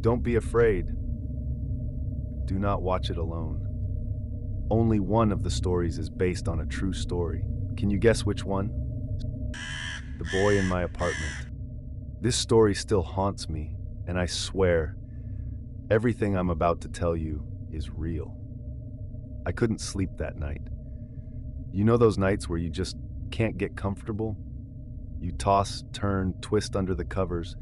Don't be afraid. Do not watch it alone. Only one of the stories is based on a true story. Can you guess which one? The boy in my apartment. This story still haunts me, and I swear, everything I'm about to tell you is real. I couldn't sleep that night. You know those nights where you just can't get comfortable? You toss, turn, twist under the covers,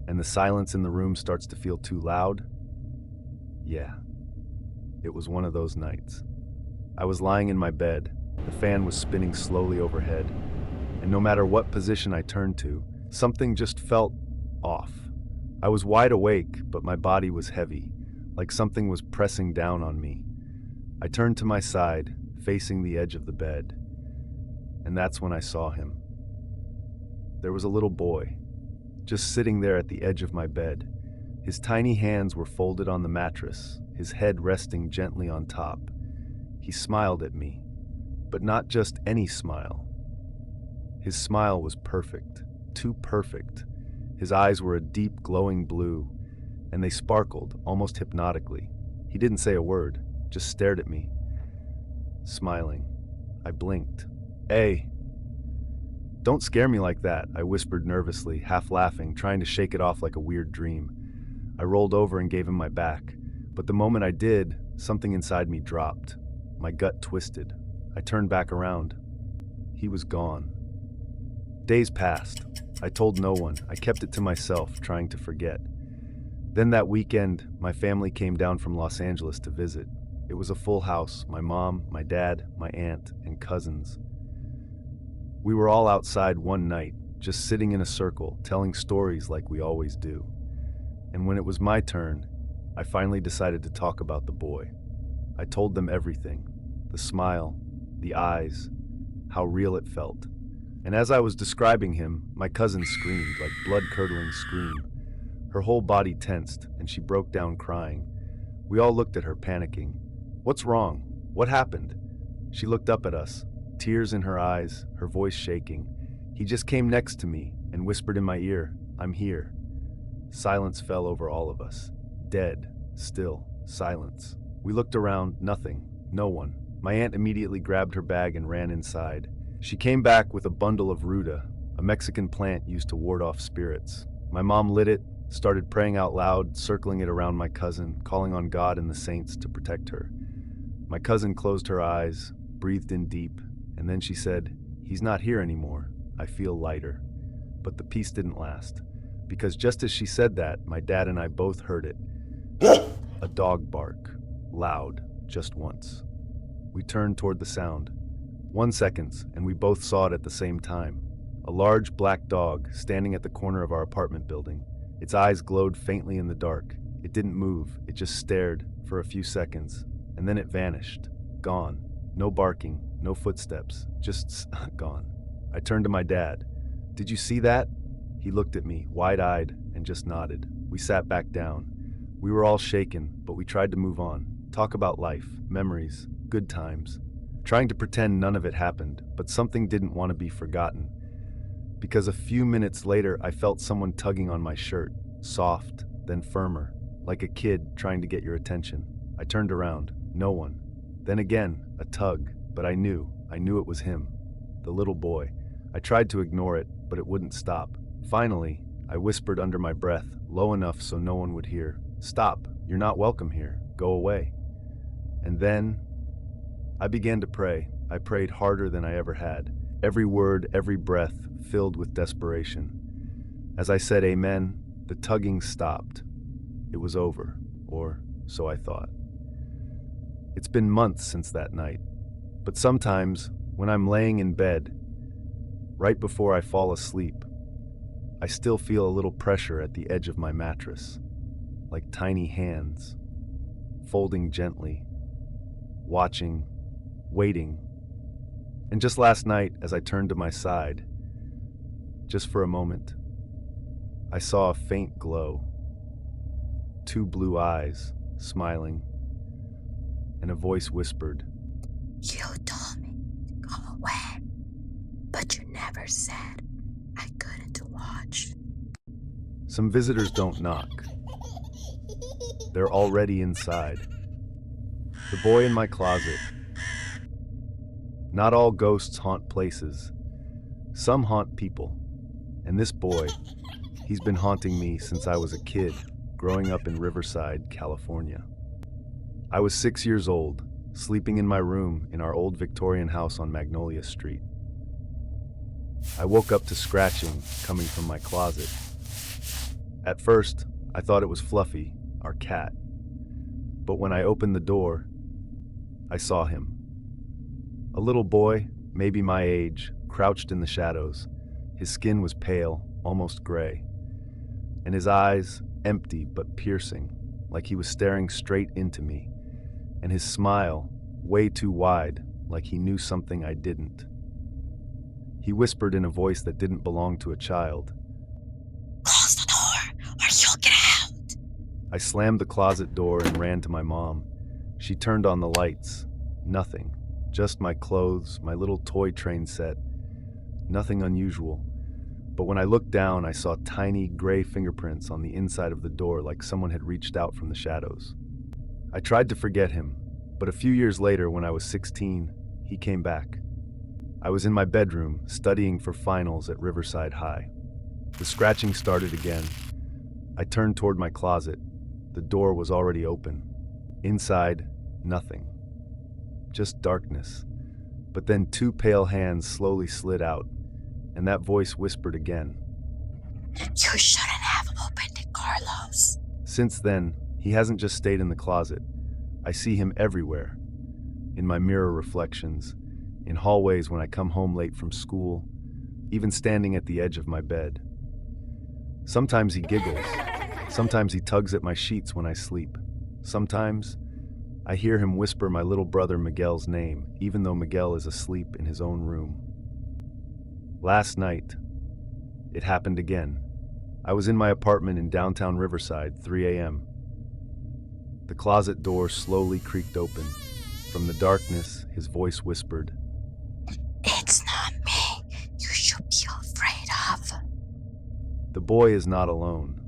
and the silence in the room starts to feel too loud? Yeah, it was one of those nights. I was lying in my bed, the fan was spinning slowly overhead, and no matter what position I turned to, something just felt off. I was wide awake, but my body was heavy, like something was pressing down on me. I turned to my side, facing the edge of the bed, and that's when I saw him. There was a little boy, just sitting there at the edge of my bed. His tiny hands were folded on the mattress, his head resting gently on top. He smiled at me, but not just any smile. His smile was perfect, too perfect. His eyes were a deep, glowing blue, and they sparkled almost hypnotically. He didn't say a word, just stared at me, smiling. I blinked. "Hey, don't scare me like that," I whispered nervously, half laughing, trying to shake it off like a weird dream. I rolled over and gave him my back, but the moment I did, something inside me dropped. My gut twisted. I turned back around. He was gone. Days passed. I told no one. I kept it to myself, trying to forget. Then that weekend, my family came down from Los Angeles to visit. It was a full house, my mom, my dad, my aunt, and cousins. We were all outside one night, just sitting in a circle, telling stories like we always do. And when it was my turn, I finally decided to talk about the boy. I told them everything, the smile, the eyes, how real it felt. And as I was describing him, my cousin screamed, like blood-curdling scream. Her whole body tensed, and she broke down crying. We all looked at her, panicking. "What's wrong? What happened?" She looked up at us, tears in her eyes, her voice shaking. He just came next to me and whispered in my ear, "I'm here." Silence fell over all of us. Dead, still, silence. We looked around, nothing, no one. My aunt immediately grabbed her bag and ran inside. She came back with a bundle of ruda, a Mexican plant used to ward off spirits. My mom lit it, started praying out loud, circling it around my cousin, calling on God and the saints to protect her. My cousin closed her eyes, breathed in deep, and then she said, "He's not here anymore. I feel lighter." But the peace didn't last, because just as she said that, my dad and I both heard it. A dog bark, loud, just once. We turned toward the sound. 1 second, and we both saw it at the same time. A large black dog standing at the corner of our apartment building. Its eyes glowed faintly in the dark. It didn't move, it just stared for a few seconds, and then it vanished. Gone. No barking, no footsteps, just gone. I turned to my dad. "Did you see that?" He looked at me, wide-eyed, and just nodded. We sat back down. We were all shaken, but we tried to move on, talk about life, memories, good times, trying to pretend none of it happened, but something didn't want to be forgotten. Because a few minutes later, I felt someone tugging on my shirt, soft, then firmer, like a kid trying to get your attention. I turned around, no one. Then again, a tug, but I knew it was him, the little boy. I tried to ignore it, but it wouldn't stop. Finally, I whispered under my breath, low enough so no one would hear, "Stop, you're not welcome here, go away." And then, I began to pray. I prayed harder than I ever had. Every word, every breath filled with desperation. As I said amen, the tugging stopped. It was over, or so I thought. It's been months since that night, but sometimes, when I'm laying in bed, right before I fall asleep, I still feel a little pressure at the edge of my mattress, like tiny hands, folding gently, watching, waiting. And just last night, as I turned to my side, just for a moment, I saw a faint glow, 2 blue eyes, smiling, and a voice whispered, "You told me to go away, but you never said I couldn't watch." Some visitors don't knock. They're already inside. The boy in my closet. Not all ghosts haunt places. Some haunt people. And this boy, he's been haunting me since I was a kid, growing up in Riverside, California. I was 6 years old, sleeping in my room in our old Victorian house on Magnolia Street. I woke up to scratching coming from my closet. At first, I thought it was Fluffy, our cat. But when I opened the door, I saw him. A little boy, maybe my age, crouched in the shadows. His skin was pale, almost gray, and his eyes, empty but piercing, like he was staring straight into me, and his smile, way too wide, like he knew something I didn't. He whispered in a voice that didn't belong to a child. Close the door, or you'll get out. I slammed the closet door and ran to my mom. She turned on the lights. Nothing. Just my clothes, my little toy train set. Nothing unusual. But when I looked down, I saw tiny gray fingerprints on the inside of the door like someone had reached out from the shadows. I tried to forget him, but a few years later, when I was 16, he came back. I was in my bedroom, studying for finals at Riverside High. The scratching started again. I turned toward my closet. The door was already open. Inside, nothing. Just darkness. But then 2 pale hands slowly slid out, and that voice whispered again. You shouldn't have opened it, Carlos. Since then, he hasn't just stayed in the closet. I see him everywhere. In my mirror reflections, in hallways when I come home late from school, even standing at the edge of my bed. Sometimes he giggles. Sometimes he tugs at my sheets when I sleep. Sometimes I hear him whisper my little brother Miguel's name, even though Miguel is asleep in his own room. Last night, it happened again. I was in my apartment in downtown Riverside, 3 a.m. The closet door slowly creaked open. From the darkness, his voice whispered, It's not me you should be afraid of. "The boy is not alone."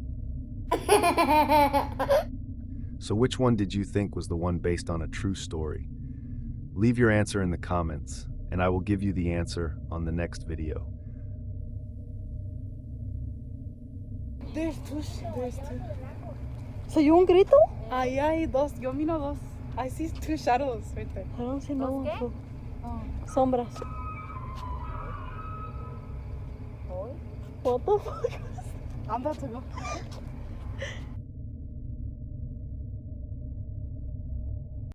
So which one did you think was the one based on a true story? Leave your answer in the comments, and I will give you the answer on the next video. There's two. ¿Se oyó un grito? Ahí hay dos. Yo miro dos. I see 2 shadows right there. I don't see no one. Sombras. What the fuck? I'm about to go.